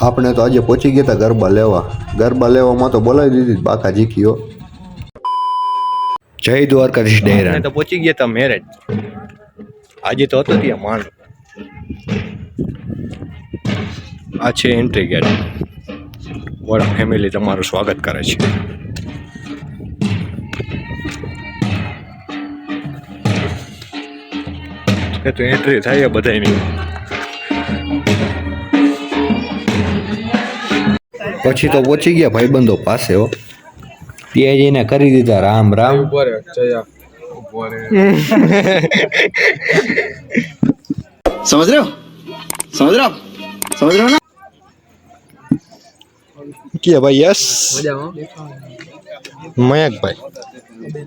આપણે તો આજે પહોંચી ગયા હતા ગરબા લેવામાં તો બોલાવી દીધી બાકા જીકીઓ. જય દ્વારકાધીશ ડેરા તો પહોંચી ગયા હતા મેરેજ. આજે તો હતો ત્યાં માંડ. આ છે એન્ટ્રી ગેટ. વડા ફેમિલી તમારું સ્વાગત કરે છે. એ તો એન્ટ્રી થાય બધાની. પછી તો પહોંચી ગયા ભાઈબંધો પાસે હો. ત્યાં જઈને કરી દીધા રામ રામ. समझ रहे हो ना કે ભાઈ યસ મયંકભાઈ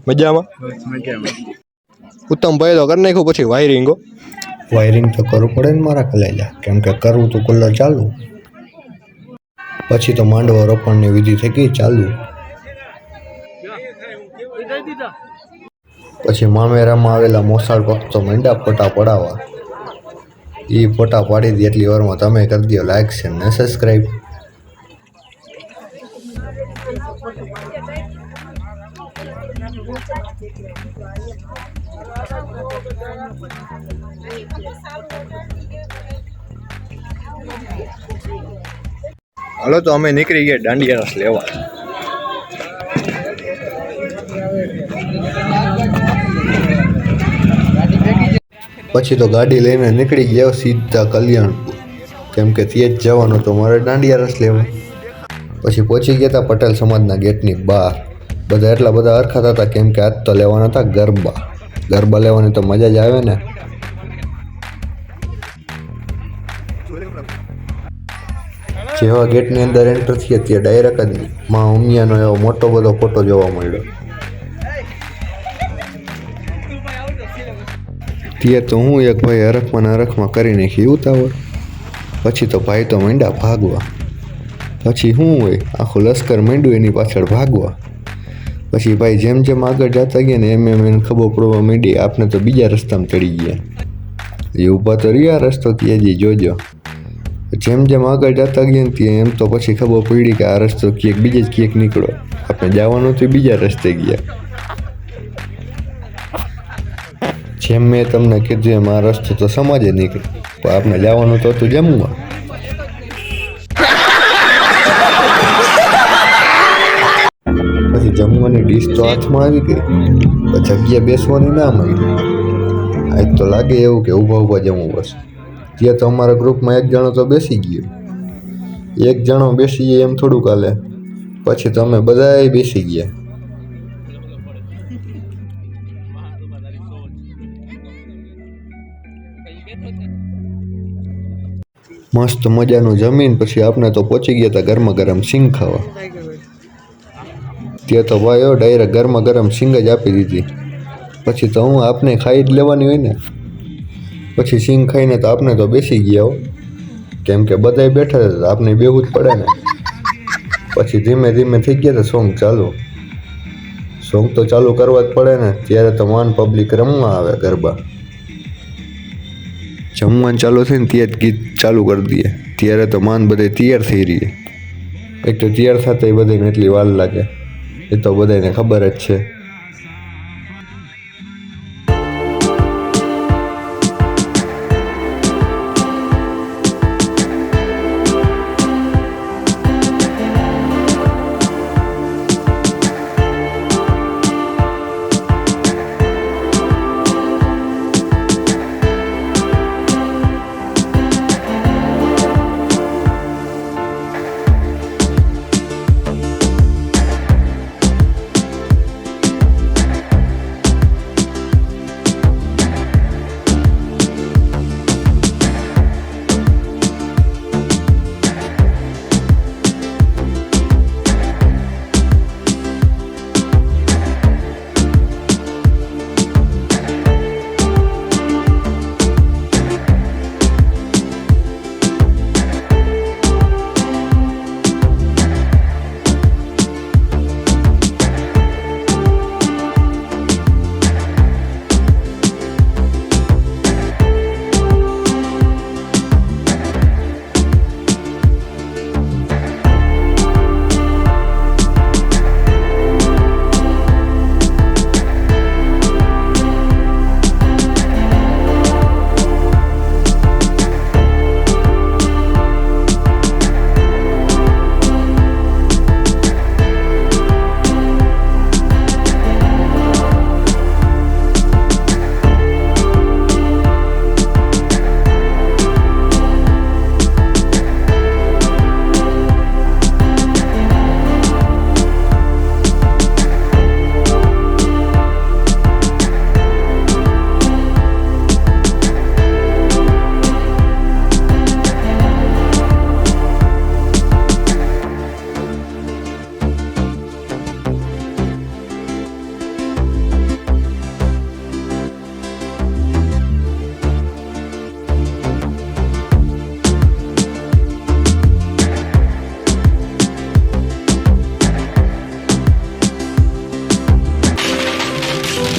મજામાં. ઉત્તમભાઈ તો કરી નાખ્યું પછી વાયરિંગ તો કરવું પડે ને મારા કલેજા, કેમ કે કરવું તો કુલ્લર ચાલુ. પછી તો માંડવા રોપણની વિધિ થઈ ગઈ ચાલુ. પછી મામેરામાં આવેલા મોસાળ ભક્તો માંડ્યા ફોટા પડાવવા. એ ફોટા પાડી દે એટલી વારમાં તમે કરી દો લાઈક છે ને સબસ્ક્રાઈબ. હાલો તો અમે નીકળી ગયા દાંડિયા રસ લેવા. પછી તો ગાડી લઈને નીકળી ગયા સીધા કલ્યાણપુર, કેમ કે ત્યાં જ જવાનું તો મારે દાંડિયા રસ લેવા. પછી પહોંચી ગયા હતા પટેલ સમાજના ગેટની બહાર. બધા એટલા બધા હરખાતા હતા કેમ કે આજ તો લેવાના હતા ગરબા લેવાની તો મજા જ આવે ને. જેવા ગેટની અંદર એન્ટર થયા ત્યાં ડાયરેક્ટ જ માં ઉમિયાનો એવો મોટો બધો ફોટો જોવા મળ્યો. ત્યાં તો હું એક ભાઈ હરખમાં કરી નાખી ઉતાવળ. પછી તો ભાઈ તો માંડ્યા ભાગવા. પછી શું હોય આખું લશ્કર માંડ્યું એની પાછળ ભાગવા. પછી ભાઈ જેમ જેમ આગળ જતા ગયા ને એમ એને ખબર પડવા માંડી આપણે તો બીજા રસ્તામાં ચડી ગયા. એ ઊભા તો રહ્યા રસ્તો ક્યાંજી જોજો. જેમ જેમ આગળ જતા ગયા ને ત્યાં એમ તો પછી ખબર પડી કે આ રસ્તો બીજે જ ક્યાંક નીકળો. આપણે જવાનું તો બીજા રસ્તે ગયા. જેમ મેં તમને કીધું એમ આ રસ્તો તો સમાજે નીકળ્યો, પણ આપણે જવાનું તો હતું જમવા. પછી જમવાની ડીશ તો હાથમાં આવી ગઈ, જગ્યા બેસવાની ના મળી. આજ તો લાગે એવું કે ઊભા જમવું બસ. ત્યાં તો અમારા ગ્રુપમાં એક જણો તો બેસી ગયો. એક જણો બેસી એમ થોડુંક હાલે. પછી તો અમે બધાય બેસી ગયા. મસ્ત મજાનું જમીન પછી આપણે તો પહોંચી ગયા હતા ગરમ સિંગ ખાવા. ત્યાં તો ભાઈઓ ડાયરેક્ટ ગરમ સિંગ જ આપી દીધી. પછી તો હું આપને ખાઈ જ લેવાની હોય ને. પછી સિંગ ખાઈને તો આપણે તો બેસી ગયા હો, કેમ કે બધાય બેઠા હતા આપણે બેહવું જ પડે ને. પછી ધીમે ધીમે થઈ ગયા હતા સોંગ તો ચાલુ કરવા જ પડે ને. ત્યારે તો માન પબ્લિક રમવા આવે ગરબા. જમવાનું ચાલુ થઈને ત્યાં જ ગીત ચાલુ કરી દઈએ. ત્યારે તો માન બધે તૈયાર થઈ રહીએ. એક તો તૈયાર થતા એ બધાને એટલી વાર લાગે એ તો બધાને ખબર જ છે.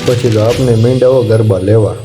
પછી તો આપને માંડ્યા ગરબા લેવા.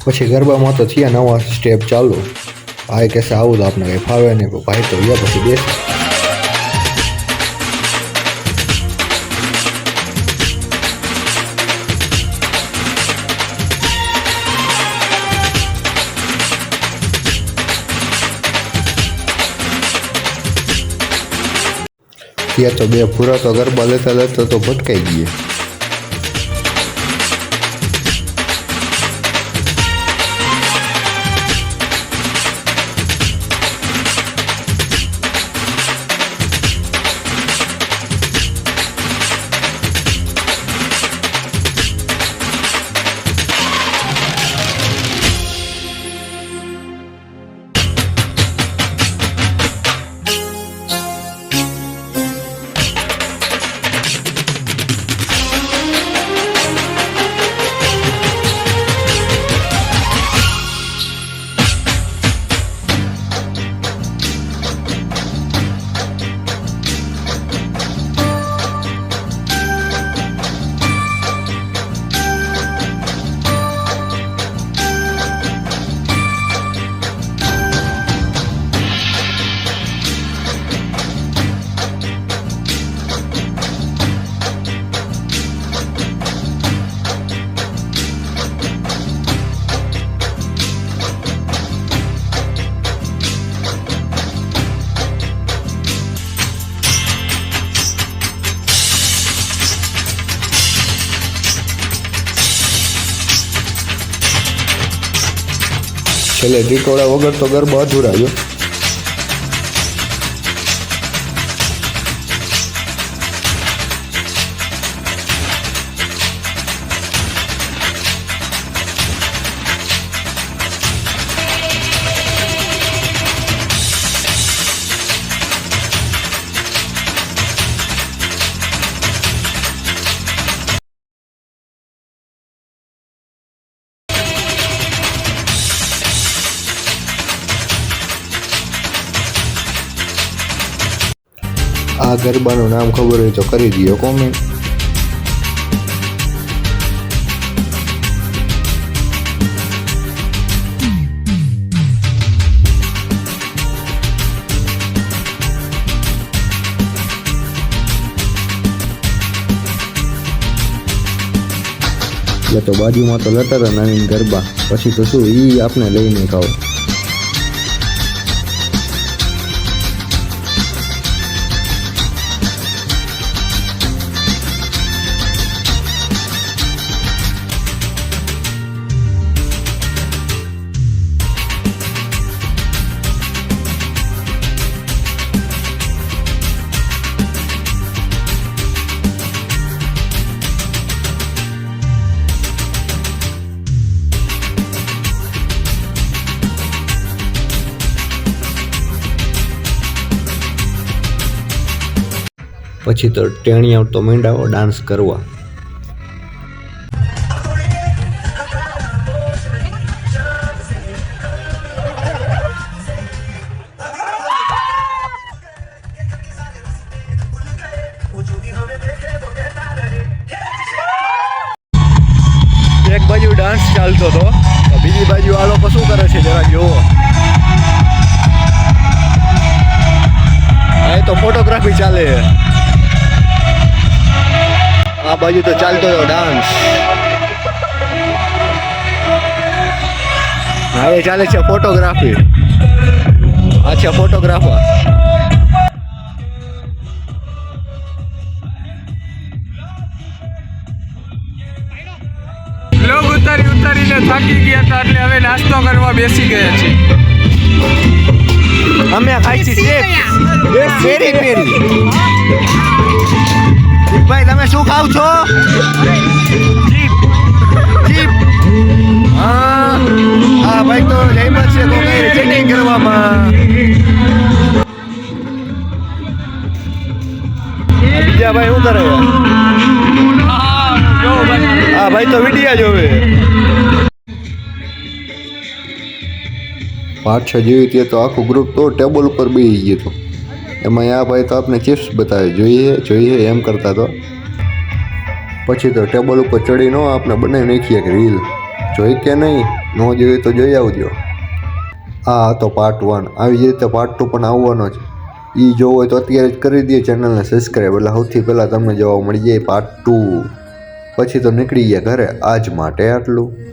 પછી ગરબામાં તો થયા નવા સ્ટેપ ચાલુ. ભાઈ કહેશે આવું તો આપણે કંઈ ફાવે નહીં, ભાઈ તો ગયા પછી બેસે. ત્યાં તો બે પૂરા તો ગરબા લેતા લેતા તો ભટકાઈ ગયા. છેલ્લે ટીટોળા વગર તો ગરબા અધૂરા ગયો. આ ગરબાનું નામ ખબર હોય તો કરી દો કોમેન્ટ. એટલે તો બાજુમાં તો લટારા નાની ગરબા, પછી તો શું ઈ આપણે લઈને ખાવ. પછી તો ટેણિયા તો માંડ્યા ડાન્સ કરવા. એક બાજુ ડાન્સ ચાલતો હતો, બીજી બાજુ આ લોકો શું કરે છે જરા જોવો. આ તો ફોટોગ્રાફી ચાલે. આ બાજુ તો ચાલતો હતો ડાન્સ. હવે ચાલે છે ફોટોગ્રાફી. આ છે ફોટોગ્રાફર. લોગ ઉતારીને થાકી ગયા હતા એટલે હવે નાસ્તો કરવા બેસી ગયા છીએ. અમે ખાઈ છીએ પેરી પેરી. ભાઈ તમે શું ખાવ છો? હા ભાઈ તો જઈમાં છે તો કઈ ચેટિંગ કરવામાં બીજા ભાઈ શું કરે હા ભાઈ તો વિડિયા જોવે પાછ જેવી તે તો આખું ગ્રુપ તો ટેબલ ઉપર બેસી ગયું હતું એમાં આ ભાઈ તો આપણે ચિપ્સ બતાવે જોઈએ એમ કરતા તો પછી તો ટેબલ ઉપર ચડીને આપણે બનાવી નાખીએ કે રીલ જોઈ કે નહીં ન જોઈએ તો જોઈ આવજો આ હતો પાર્ટ 1 આવી જ રીતે પાર્ટ 2 પણ આવવાનો છે એ જોવો હોય તો અત્યારે જ કરી દઈએ ચેનલને સબસ્ક્રાઈબ એટલે સૌથી પહેલાં તમને જોવા મળી જાય પાર્ટ 2 પછી તો નીકળી ગયા ઘરે આજ માટે આટલું